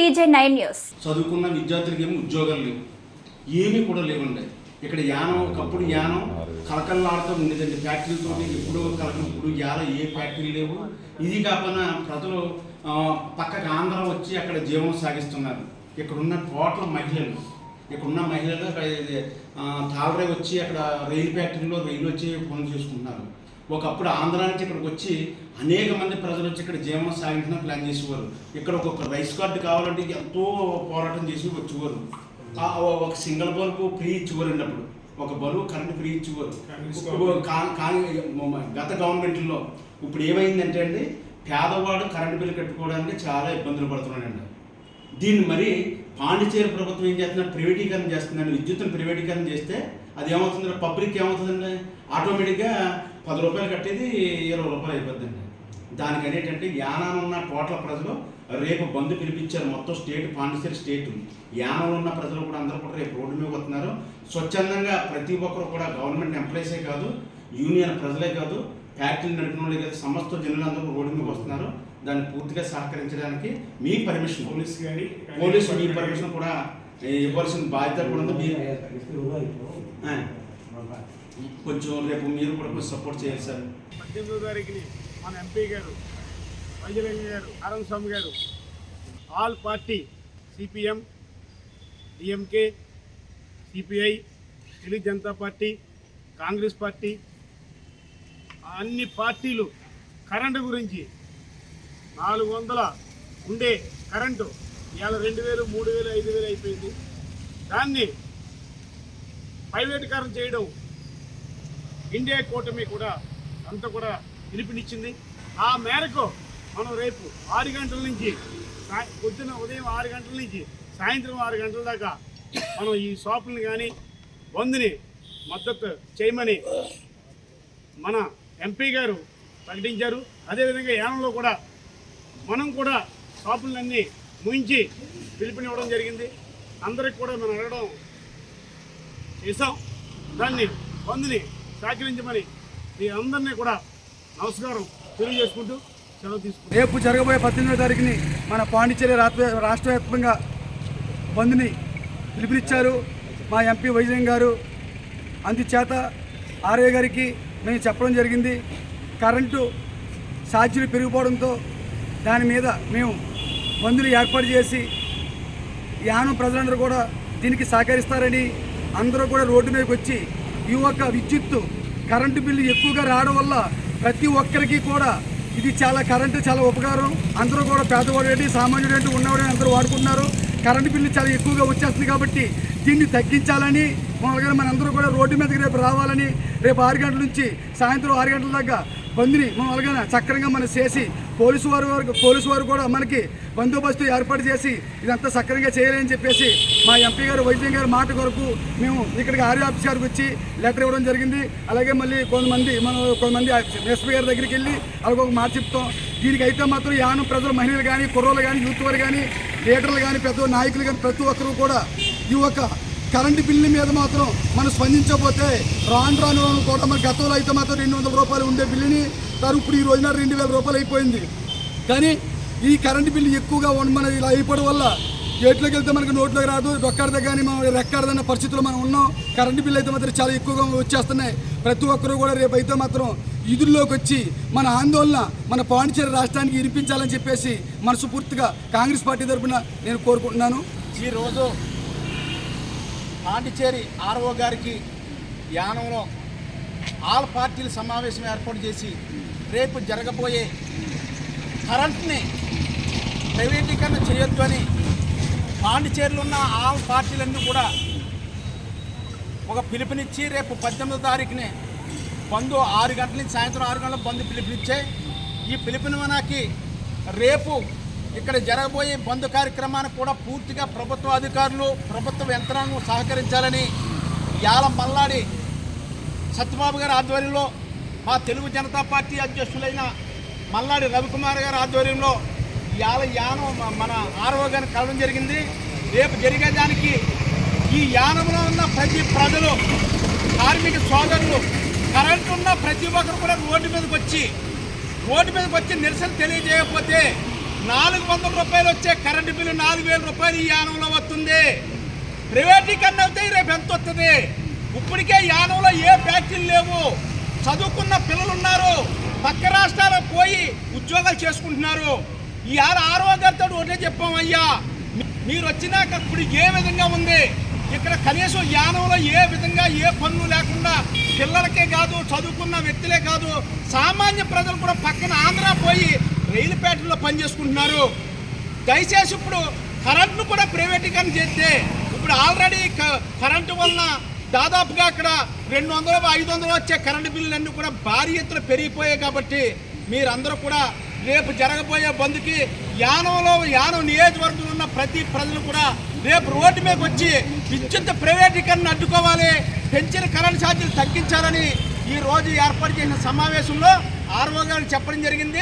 TJ9 news. చదువుకున్న విద్యార్థులకి ఏమో ఉద్యోగాలు లేవు, ఏమీ కూడా లేవండి. ఇక్కడ యానం ఒకప్పుడు యానం కలకల్లాడుతూ ఉండేదండి ఫ్యాక్టరీలతో. ఎప్పుడు ఇప్పుడు యాల ఏ ఫ్యాక్టరీ లేవు. ఇది కాకపోయినా ప్రజలు పక్కకు ఆంధ్ర వచ్చి అక్కడ జీవనం సాగిస్తున్నారు. ఇక్కడున్న టోటల్ మహిళలు తాళరై వచ్చి అక్కడ రైలు ఫ్యాక్టరీలో రైలు వచ్చి పనులు చేసుకుంటున్నారు. ఒకప్పుడు ఆంధ్ర నుంచి ఇక్కడికి వచ్చి అనేక మంది ప్రజలు వచ్చి ఇక్కడ జీవనం సాగించడం ప్లాన్ చేసేవారు. ఇక్కడ ఒక్కొక్క రైస్ కార్డు కావాలంటే ఎంతో పోరాటం చేసి వచ్చేవారు. ఒక సింగిల్ బల్బు ఫ్రీ ఇచ్చేవారు అన్నప్పుడు, ఒక బల్బు కరెంట్ ఫ్రీ ఇచ్చేవారు గత గవర్నమెంట్లో. ఇప్పుడు ఏమైందంటే అండి, పేదవాడు కరెంటు బిల్లు కట్టుకోవడానికి చాలా ఇబ్బందులు పడుతున్నాడండి. దీన్ని మరి పాండిచేరి ప్రభుత్వం ఏం చేస్తున్నారు, ప్రైవేటీకరణ చేస్తుందండి. విద్యుత్తును ప్రైవేటీకరణ చేస్తే అది ఏమవుతుంది, పబ్లిక్ ఏమవుతుందండి, ఆటోమేటిక్గా 10 రూపాయలు కట్టేది 20 రూపాయలు అయిపోద్దండి. దానికని ఏంటంటే యానాన్ని ఉన్న టోటల్ ప్రజలు రేపు బంద్ పిలిపించారు. మొత్తం స్టేట్ పాండిచేరి స్టేట్ యానంలో ఉన్న ప్రజలు కూడా అందరూ కూడా రేపు రోడ్డు మీద వస్తున్నారు. స్వచ్ఛందంగా ప్రతి ఒక్కరు కూడా గవర్నమెంట్ ఎంప్లాయీసే కాదు, యూనియన్ ప్రజలే కాదు, ఫ్యాక్టరీలు నడిపిన వాళ్ళే కాదు, సమస్త జనులందరూ రోడ్డు మీద వస్తున్నారు. దాన్ని పూర్తిగా సహకరించడానికి మీ పర్మిషన్, పోలీసు మీ పర్మిషన్ కూడా ఇవ్వాల్సిన బాధ్యత కూడా ఉంది. మీరు కొంచెం రేపు మీరు కూడా కొంచెం సపోర్ట్ చేయాలి సార్. 18వ తారీఖుని మన ఎంపీ గారు వైద్యలింగ గారు ఆనంద స్వామి గారు all party CPM, DMK, CPI, Telugu Janata party, Congress party అన్ని పార్టీలు కరెంటు గురించి 400 ఉండే కరెంటు ఇవాళ 2000, 3000, 5000 అయిపోయింది. దాన్ని ప్రైవేటీకరణ చేయడం ఇండియా కూటమి కూడా అంతా కూడా పిలుపునిచ్చింది. ఆ మేరకు మనం రేపు 6 గంటల నుంచి పొద్దున ఉదయం 6 గంటల నుంచి సాయంత్రం 6 గంటల దాకా మనం ఈ షాపులను కానీ బంద్ని మద్దతు చేయమని మన ఎంపీ గారు ప్రకటించారు. అదేవిధంగా యానంలో కూడా మనం కూడా షాపులన్నీ ముగించి పిలుపునివ్వడం జరిగింది. అందరికి కూడా మనం అడగడం చేసాం. దాన్ని బంద్ని సహకరించమని మీ అందరినీ కూడా నమస్కారం తెలియజేసుకుంటూ సెలవు తీసుకుంటాం. రేపు జరగబోయే 18వ తారీఖుని మన పాండిచేరి రాష్ట్ర వ్యాప్తంగా బంద్ని పిలుపునిచ్చారు మా ఎంపీ వైజయంగ్ గారు. అందుచేత ఆర్ఏ గారికి మేము చెప్పడం జరిగింది. కరెంటు ఛార్జీలు పెరిగిపోవడంతో దాని మీద మేము బంద్ని ఏర్పాటు చేసి యానం ప్రజలందరూ కూడా దీనికి సహకరిస్తారని అందరూ కూడా రోడ్డు మీదకి వచ్చి ఈ ఒక్క విద్యుత్తు కరెంటు బిల్లు ఎక్కువగా రావడం వల్ల ప్రతి ఒక్కరికి కూడా ఇది కరెంటు చాలా ఉపకారం. అందరూ కూడా పేదవాడు ఏంటి, సామాన్యుడు ఏంటి, ఉన్నవాడు అందరూ వాడుకుంటున్నారు. కరెంటు బిల్లు చాలా ఎక్కువగా వచ్చేస్తుంది కాబట్టి దీన్ని తగ్గించాలని మామూలుగా మనందరూ కూడా రోడ్డు మీదకి రేపు రావాలని, రేపు 6 గంటల నుంచి సాయంత్రం 6 గంటల దాకా బంద్ని మామూలుగా చక్రంగా మనం చేసి పోలీసు వారు కూడా మనకి బందోబస్తు ఏర్పాటు చేసి ఇదంతా సక్రమంగా చేయాలని చెప్పేసి మా ఎంపీ గారు వైద్యం గారు మాట కొరకు మేము ఇక్కడికి ఆర్ఏ ఆఫీస్ గారికి వచ్చి లెటర్ ఇవ్వడం జరిగింది. అలాగే మళ్ళీ కొంతమంది ఎస్పీ గారి దగ్గరికి వెళ్ళి అలాగే ఒక మాట చెప్తాం. దీనికైతే మాత్రం యానం ప్రజలు, మహిళలు కానీ, కుర్రోళ్ళు కానీ, యూత్ వారు కానీ, లీడర్లు కానీ, పెద్ద నాయకులు కానీ ప్రతి ఒక్కరు కూడా ఈ ఒక కరెంటు బిల్లు మీద మాత్రం మనం స్పందించకపోతే రాను కూడా మన గతంలో అయితే మాత్రం 200 రూపాయలు ఉండే బిల్లుని ఇప్పుడు ఈ రోజున 2000 రూపాయలు అయిపోయింది. కానీ ఈ కరెంటు బిల్లు ఎక్కువగా మన ఇలా అయిపోవడం వల్ల గేట్లోకి వెళ్తే మనకి నోట్లోకి రాదు, రొక్కడదా కానీ మనం రెక్కడదన్న పరిస్థితుల్లో మనం ఉన్నాం. కరెంటు బిల్లు అయితే మాత్రం చాలా ఎక్కువగా వచ్చేస్తున్నాయి. ప్రతి ఒక్కరు కూడా రేపు అయితే మాత్రం ఇదుల్లోకి వచ్చి మన ఆందోళన మన పాండిచేరి రాష్ట్రానికి ఇరిపించాలని చెప్పేసి మనస్ఫూర్తిగా కాంగ్రెస్ పార్టీ తరఫున నేను కోరుకుంటున్నాను. ఈరోజు పాండిచేరి ఆర్ఓ గారికి యానంలో ఆల్ పార్టీల సమావేశం ఏర్పాటు చేసి రేపు జరగబోయే కరెంట్ని ప్రైవేటీకరణ చేయొద్దు అని పాండిచేరిలో ఉన్న ఆల్ పార్టీలన్నీ కూడా ఒక పిలుపునిచ్చి రేపు 18వ తారీఖుని బంద్ 6 గంటల నుంచి సాయంత్రం 6 గంటల బంద్ పిలుపునిచ్చే. ఈ పిలుపునివ్వడానికి రేపు ఇక్కడ జరగబోయే బంద్ కార్యక్రమానికి కూడా పూర్తిగా ప్రభుత్వ అధికారులు, ప్రభుత్వ యంత్రాంగం సహకరించాలని యాల మల్లాడి సత్యబాబు గారి ఆధ్వర్యంలో, మా తెలుగు జనతా పార్టీ అధ్యక్షులైన మల్లాడి రవికుమార్ గారి ఆధ్వర్యంలో యానం మన ఆర్ఓ గారిని కలవడం జరిగింది. రేపు జరిగేదానికి ఈ యానంలో ఉన్న ప్రతి ప్రజలు, కార్మిక సోదరులు, కరెంటు ఉన్న ప్రతి ఒక్కరు కూడా రోడ్డు మీదకి వచ్చి నిరసన తెలియజేయకపోతే 400 రూపాయలు వచ్చే కరెంటు బిల్లు 4000 రూపాయలు ఈ యానంలో వస్తుంది. ప్రైవేటీకరణ అయితే రేపు ఎంత వస్తుంది? ఇప్పటికే యానంలో ఏ ఫ్యాక్టరీలు లేవు, చదువుకున్న పిల్లలు ఉన్నారు, పక్క రాష్ట్రాలకు పోయి ఉద్యోగాలు చేసుకుంటున్నారు. ఈ ఆర్ఓ గారితో ఒకటే చెప్పామయ్యా, మీరు వచ్చినాక ఇప్పుడు ఏ విధంగా ఉంది ఇక్కడ, కనీసం యానంలో ఏ విధంగా ఏ పన్ను లేకుండా పిల్లలకే కాదు, చదువుకున్న వ్యక్తులే కాదు, సామాన్య ప్రజలు కూడా పక్కన ఆంధ్ర పోయి రైలుపేటలో పనిచేసుకుంటున్నారు. దయచేసి ఇప్పుడు కరెంట్ను కూడా ప్రైవేటీకరణ చేస్తే, ఇప్పుడు ఆల్రెడీ కరెంటు వలన దాదాపుగా అక్కడ 200-500 వచ్చే కరెంటు బిల్లులన్నీ కూడా భారీ ఎత్తున పెరిగిపోయాయి. కాబట్టి మీరందరూ కూడా రేపు జరగబోయే బంద్కి యానం నియోజకవర్గంలో ఉన్న ప్రతి ప్రజలు కూడా రేపు రోడ్డు మీదకి వచ్చి విద్యుత్ ప్రైవేటీకరణ అడ్డుకోవాలి, పెంచిన కరెంటు ఛార్జీలు తగ్గించాలని ఈ రోజు ఏర్పాటు చేసిన సమావేశంలో ఆర్ఓ గారు చెప్పడం జరిగింది.